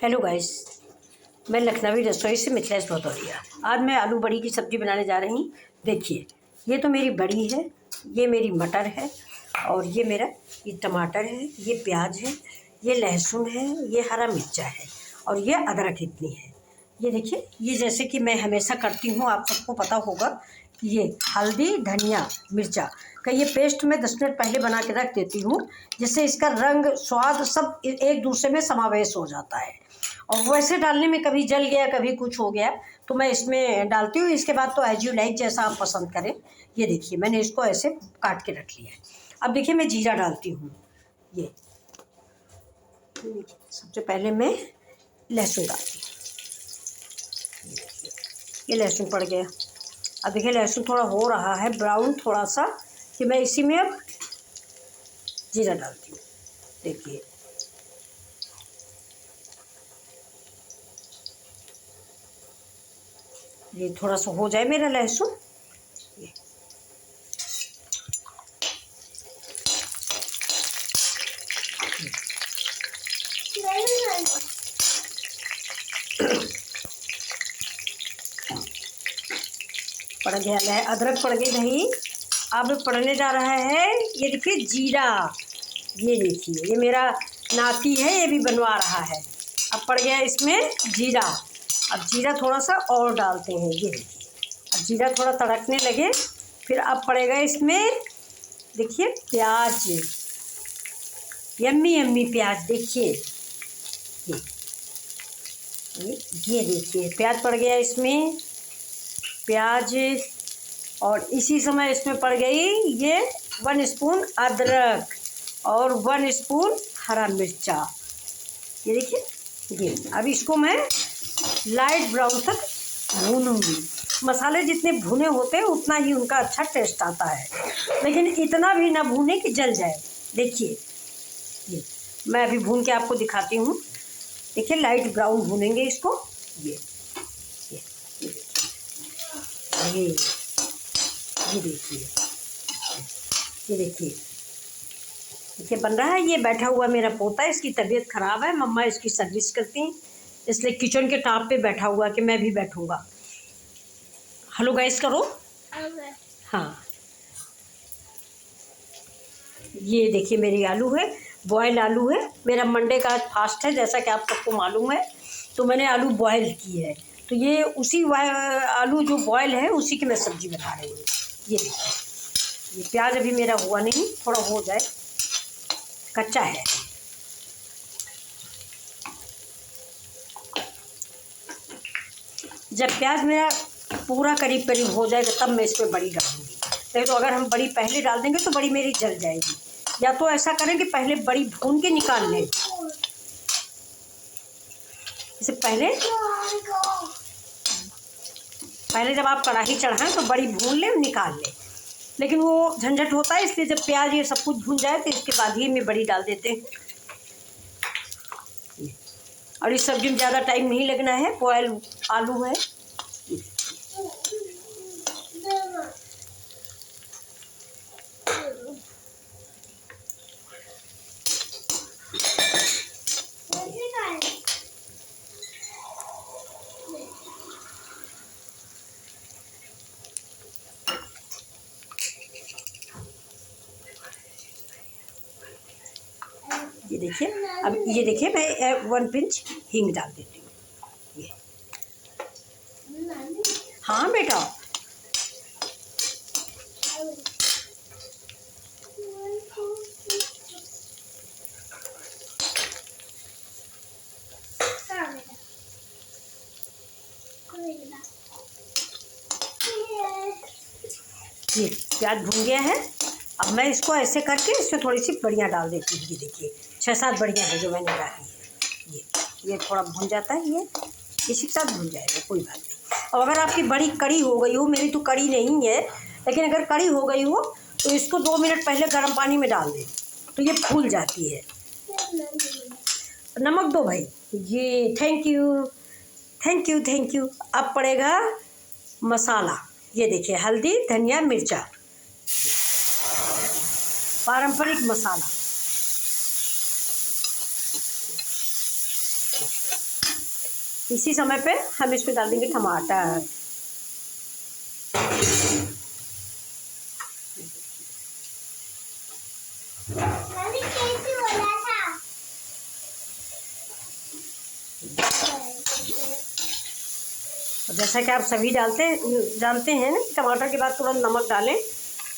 Hello guys, मैं लखनवी रसोई से मिथिलेश भदौरिया। आज मैं आलू बड़ी की सब्ज़ी बनाने जा रही हूँ। देखिए, ये तो मेरी बड़ी है, ये मेरी मटर है, और ये टमाटर है, ये प्याज है, ये लहसुन है, ये हरा मिर्चा है, और ये अदरक इतनी है। ये देखिए, ये जैसे कि मैं हमेशा करती हूँ, आप सबको पता होगा कि ये हल्दी, धनिया, मिर्चा का ये पेस्ट मैं 10 मिनट पहले बना के रख देती हूँ, जिससे इसका रंग, स्वाद सब एक दूसरे में समावेश हो जाता है। और वैसे डालने में कभी जल गया, कभी कुछ हो गया, तो मैं इसमें डालती हूँ। इसके बाद तो एज यू लाइक, जैसा आप पसंद करें। ये देखिए, मैंने इसको ऐसे काट के रख लिया है। अब देखिए, मैं जीरा डालती हूँ। ये सबसे पहले मैं लहसुन डालती हूँ। ये लहसुन पड़ गया। अब देखिए, लहसुन थोड़ा हो रहा है ब्राउन थोड़ा सा, कि मैं इसी में अब जीरा डालती हूँ। देखिए, ये थोड़ा सा हो जाए मेरा लहसुन। ये पड़ गया है, अदरक पड़ गई दही। अब पड़ने जा रहा है, ये देखिए जीरा। ये देखिए, ये मेरा नाती है, ये भी बनवा रहा है। अब पड़ गया इसमें जीरा। अब जीरा थोड़ा सा और डालते हैं। ये देखिए, अब जीरा थोड़ा तड़कने लगे, फिर अब पड़ेगा इसमें, देखिए, प्याज। यम्मी यम्मी प्याज। देखिए, ये देखिए, प्याज पड़ गया इसमें, प्याज। और इसी समय इसमें पड़ गई ये 1 स्पून अदरक और 1 स्पून हरा मिर्चा। ये देखिए, ये अब इसको मैं लाइट ब्राउन तक भूनूंगी। मसाले जितने भुने होते हैं उतना ही उनका अच्छा टेस्ट आता है, लेकिन इतना भी ना भूने कि जल जाए। देखिए, ये मैं अभी भून के आपको दिखाती हूँ। देखिए, लाइट ब्राउन भूनेंगे इसको। ये ये ये देखिए, ये देखिए, देखिए बन रहा है। ये बैठा हुआ मेरा पोता है, इसकी तबीयत ख़राब है, मम्मा इसकी सर्विस करती हैं, इसलिए किचन के टॉप पे बैठा हुआ कि मैं भी बैठूंगा। हेलो गाइस करो। हाँ, ये देखिए, मेरी आलू है, बॉयल आलू है। मेरा मंडे का आज फास्ट है, जैसा कि आप सबको मालूम है, तो मैंने आलू बॉयल की है। तो ये उसी आलू जो बॉयल है उसी की मैं सब्ज़ी बना रही हूँ। ये देखिए, ये प्याज अभी मेरा हुआ नहीं, थोड़ा हो जाए, कच्चा है। जब प्याज मेरा पूरा करीब करीब हो जाएगा तब मैं इसमें बड़ी डालूंगी। नहीं तो अगर हम बड़ी पहले डाल देंगे तो बड़ी मेरी जल जाएगी। या तो ऐसा करें कि पहले बड़ी भून के निकाल लें। इससे पहले जब आप कढ़ाई चढ़ाएं तो बड़ी भून लें, निकाल लें। लेकिन वो झंझट होता है, इसलिए जब प्याज ये सब कुछ भून जाए तो इसके बाद ही में बड़ी डाल देते हैं। और इस सब्जी में ज़्यादा टाइम नहीं लगना है, बॉयल आलू है। ये देखिए, अब ये देखिए, मैं 1 पिंच हींग डाल देती हूँ। ये, हाँ बेटा, ये प्याज भून गया है। अब मैं इसको ऐसे करके इसमें थोड़ी सी बड़ियाँ डाल देती हूँ। ये देखिए, 6-7 बड़ियाँ है जो मैंने डाली है। ये थोड़ा भून जाता है, ये इसी के साथ भून जाएगा, कोई बात नहीं। और अगर आपकी बड़ी कड़ी हो गई हो, मेरी तो कड़ी नहीं है, लेकिन अगर कड़ी हो गई हो तो इसको 2 मिनट पहले गर्म पानी में डाल दें, तो ये फूल जाती है। नमक दो भाई। ये thank you, thank you, thank you. अब पड़ेगा मसाला। ये देखिए, हल्दी, धनिया, मिर्चा, पारंपरिक मसाला। इसी समय पे हम इसमें डाल देंगे टमाटर। जैसा कि आप सभी जानते हैं ना, टमाटर के बाद तुरंत नमक डालें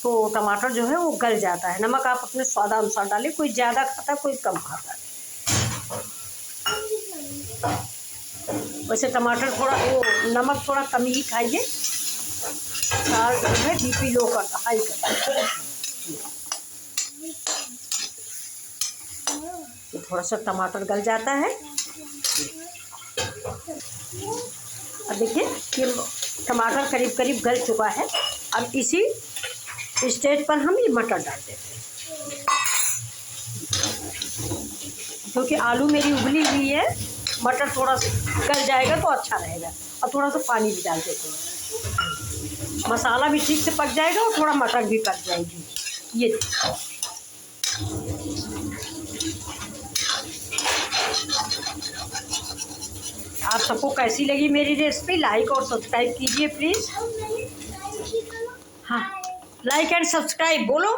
तो टमाटर जो है वो गल जाता है। नमक आप अपने स्वादानुसार डालें, कोई ज़्यादा खाता है कोई कम खाता है। वैसे टमाटर थोड़ा वो नमक थोड़ा कम ही खाइए, और जो है बीपी लो कर हाई कर। थोड़ा सा टमाटर गल जाता है। अब देखिए ये टमाटर करीब करीब गल चुका है। अब इसी स्टेज पर हम ये मटर डाल देते हैं, क्योंकि आलू मेरी उबली हुई है, मटर थोड़ा गल जाएगा तो अच्छा रहेगा। और थोड़ा सा पानी भी डाल देते हैं, मसाला भी ठीक से पक जाएगा और थोड़ा मटर भी पक जाएगी। ये आप सबको कैसी लगी मेरी रेसिपी, लाइक और सब्सक्राइब कीजिए प्लीज़। हाँ, लाइक एंड सब्सक्राइब बोलो,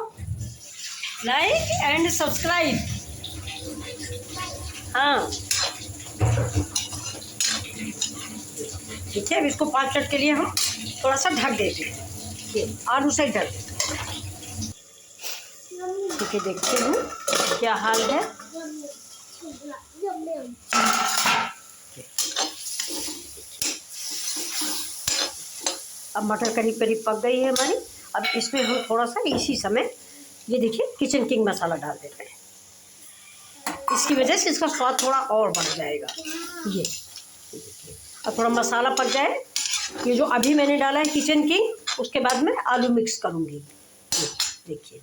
लाइक एंड सब्सक्राइब। हाँ ठीक है। अब इसको 5 मिनट के लिए हम थोड़ा सा ढक देते हैं, ये आलू से ढक देते हैं। ठीक है, देखते हूँ क्या हाल है। अब मटर करीब करीब पक गई है हमारी। अब इसमें हम थोड़ा सा इसी समय ये देखिए किचन किंग मसाला डाल देते हैं, इसकी वजह से इसका स्वाद थोड़ा और बढ़ जाएगा। ये देखिए, अब थोड़ा मसाला पक जाए, ये जो अभी मैंने डाला है किचन किंग, उसके बाद मैं आलू मिक्स करूँगी। ये देखिए,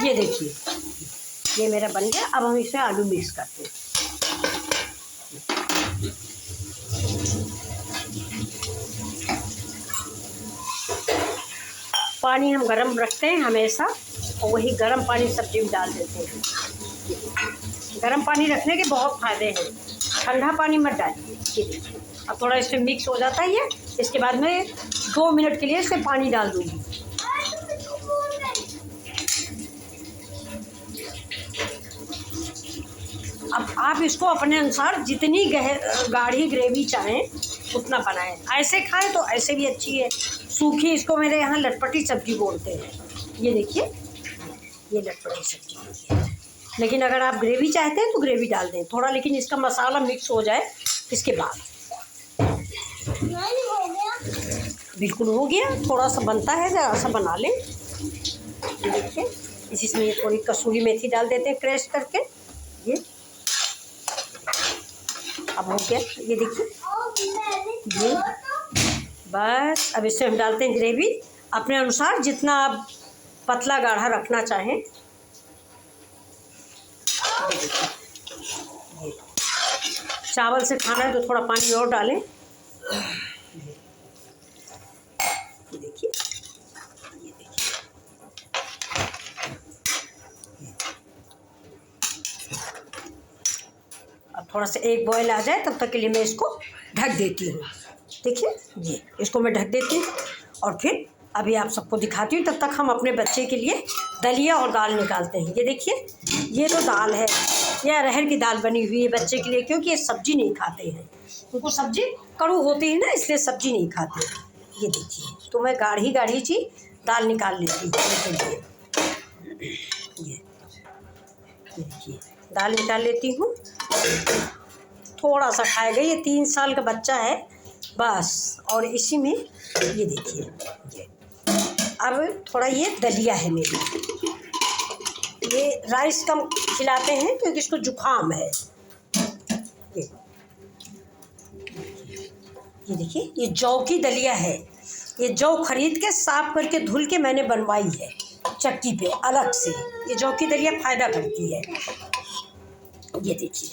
ये देखिए ये मेरा बन गया। अब हम इसमें आलू मिक्स करते हैं। पानी हम गरम रखते हैं हमेशा, और वही गरम पानी सब्जी में डाल देते हैं। गरम पानी रखने के बहुत फ़ायदे हैं, ठंडा पानी मत डालिए। ये देखिए, अब थोड़ा इसमें मिक्स हो जाता है ये। इसके बाद में 2 मिनट के लिए इसमें पानी डाल दूँगी। अब आप इसको अपने अनुसार जितनी गाढ़ी ग्रेवी चाहें उतना बनाएं। ऐसे खाएं तो ऐसे भी अच्छी है, सूखी इसको मेरे यहाँ लटपटी सब्जी बोलते हैं। ये देखिए, ये लटपटी सब्जी है। लेकिन अगर आप ग्रेवी चाहते हैं तो ग्रेवी डाल दें थोड़ा, लेकिन इसका मसाला मिक्स हो जाए इसके बाद। बिल्कुल हो गया, थोड़ा सा बनता है, ज़रा सा बना लें। देखिए, इसमें थोड़ी कसूरी मेथी डाल देते हैं क्रश करके। ये अब हो गया, ये देखिए ये बस। अब इससे हम डालते हैं ग्रेवी अपने अनुसार, जितना आप पतला गाढ़ा रखना चाहें। चावल से खाना है तो थोड़ा पानी और डालें। ये देखिए, ये देखिए, अब थोड़ा सा एक बॉयल आ जाए तब तक के लिए मैं इसको ढक देती हूँ। देखिए, ये इसको मैं ढक देती हूँ और फिर अभी आप सबको दिखाती हूँ। तब तक हम अपने बच्चे के लिए दलिया और दाल निकालते हैं। ये देखिए, ये तो दाल है, यह अरहर की दाल बनी हुई है बच्चे के लिए, क्योंकि ये सब्जी नहीं खाते हैं, उनको सब्जी कड़ू होती है ना, इसलिए सब्जी नहीं खाते। ये देखिए, तो मैं गाढ़ी गाढ़ी सी दाल निकाल लेती हूँ। ये देखिए, दाल निकाल लेती हूँ। थोड़ा सा खाएगा, ये 3 साल का बच्चा है बस। और इसी में ये देखिए, ये अब थोड़ा ये दलिया है मेरी। ये राइस कम खिलाते हैं क्योंकि इसको जुकाम है। ये देखिए, ये जौ की दलिया है। ये जौ खरीद के साफ करके धुल के मैंने बनवाई है चक्की पे अलग से। ये जौ की दलिया फ़ायदा करती है। ये देखिए,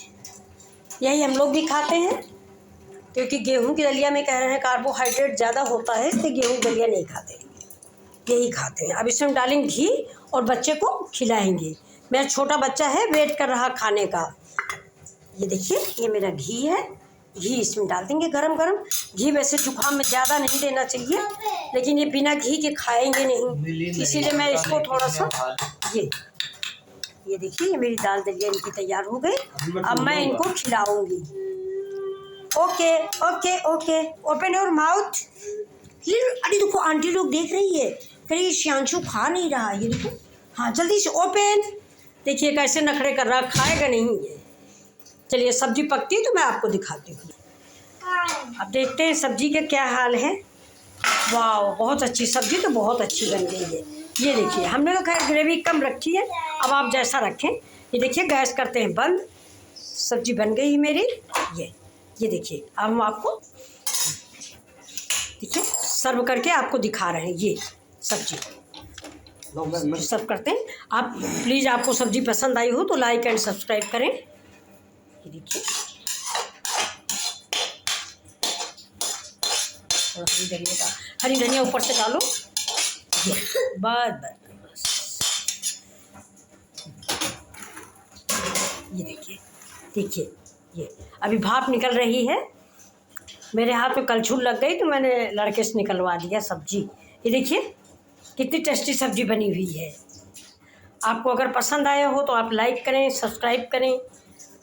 यही हम लोग भी खाते हैं, क्योंकि गेहूं की दलिया में कह रहे हैं कार्बोहाइड्रेट ज़्यादा होता है, इसलिए गेहूं की दलिया नहीं खाते, यही खाते हैं। अब इसमें हम डालेंगे घी और बच्चे को खिलाएंगे। मेरा छोटा बच्चा है, वेट कर रहा खाने का। ये देखिए, ये मेरा घी है, घी इसमें डाल देंगे गरम गरम। घी वैसे जुकाम में ज़्यादा नहीं देना चाहिए, लेकिन ये बिना घी के खाएंगे नहीं, इसीलिए मैं इसको थोड़ा सा ये देखिए, ये मेरी दाल दलिया इनकी तैयार हो गई। अब मैं इनको खिलाऊंगी। Okay okay okay, open your mouth. ये अरे देखो, आंटी लोग देख रही है, कह रही श्यांशु खा नहीं रहा। ये देखो, हाँ जल्दी से ओपन। देखिए कैसे नखरे कर रहा, खाएगा नहीं ये। चलिए सब्जी पकती है तो मैं आपको दिखाती हूँ। अब देखते हैं सब्जी का क्या हाल है। वाह, बहुत अच्छी सब्जी, तो बहुत अच्छी बन गई है। ये देखिए, हमने तो खैर ग्रेवी कम रखी है, अब आप जैसा रखें। ये देखिए, गैस करते हैं बंद। सब्जी बन गई मेरी। ये देखिए, अब हम आपको देखिए सर्व करके आपको दिखा रहे हैं। ये सब्जी सर्व करते हैं। आप प्लीज़, आपको सब्जी पसंद आई हो तो लाइक एंड सब्सक्राइब करें। ये देखिए, और हरी धनिया ऊपर से डालो। ये बस ये देखिए, ये अभी भाप निकल रही है। मेरे हाथ में कलछुल लग गई तो मैंने लड़के से निकलवा दिया सब्जी। ये देखिए कितनी टेस्टी सब्जी बनी हुई है। आपको अगर पसंद आया हो तो आप लाइक करें, सब्सक्राइब करें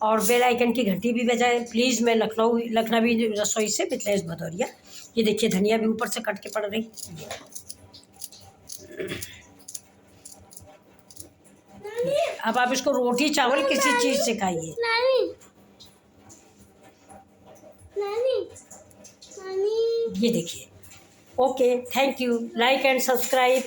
और बेल आइकन की घंटी भी बजाएं प्लीज़। मैं लखनवी रसोई से मिथिलेश भदौरिया। ये देखिए, धनिया भी ऊपर से कट के पड़ रही। अब आप इसको रोटी चावल किसी चीज़ से खाइए। ये देखिए, okay, thank you, like and subscribe.